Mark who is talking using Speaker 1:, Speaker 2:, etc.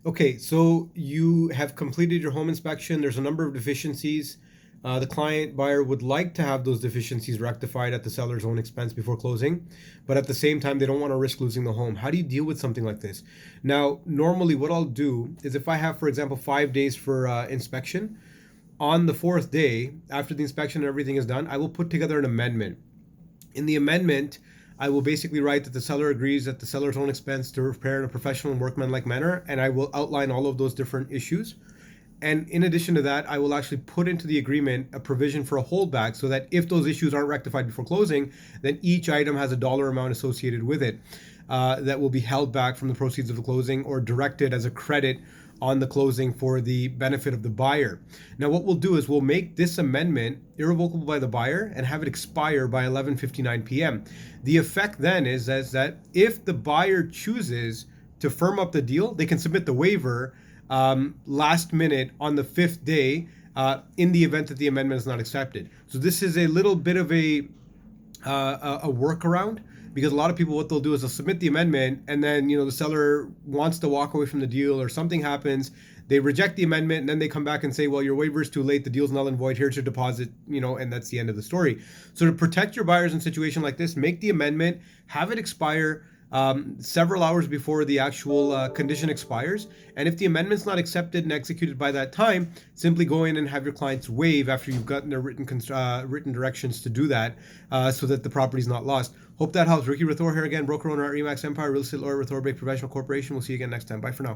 Speaker 1: Okay, so you have completed your home inspection. There's a number of deficiencies. The client buyer would like to have those deficiencies rectified at the seller's own expense before closing, but at the same time, they don't want to risk losing the home. How do you deal with something like this? Now, normally, what I'll do is if I have, for example, 5 days for inspection, on the fourth day, after the inspection and everything is done, I will put together an amendment. In the amendment, I will basically write that the seller agrees at the seller's own expense to repair in a professional and workmanlike manner, and I will outline all of those different issues. And in addition to that, I will actually put into the agreement a provision for a holdback so that if those issues aren't rectified before closing, then each item has a dollar amount associated with it that will be held back from the proceeds of the closing or directed as a credit on the closing for the benefit of the buyer. Now, what we'll do is we'll make this amendment irrevocable by the buyer and have it expire by 11:59 p.m. The effect then is that if the buyer chooses to firm up the deal, they can submit the waiver last minute on the fifth day in the event that the amendment is not accepted. So this is a little bit of a workaround, because a lot of people, what they'll do is they'll submit the amendment and then the seller wants to walk away from the deal or something happens, they reject the amendment, and then they come back and say, well, your waiver is too late, the deal's null and void, here's your deposit, and that's the end of the story. So to protect your buyers in a situation like this, make the amendment, have it expire several hours before the actual condition expires. And if the amendment's not accepted and executed by that time, simply go in and have your clients waive after you've gotten their written directions to do that, so that the property's not lost. Hope that helps. Ricky Rathor here again, broker owner at Remax Empire Real Estate Lawyer, Rathor Bay Professional Corporation. We'll see you again next time. Bye for now.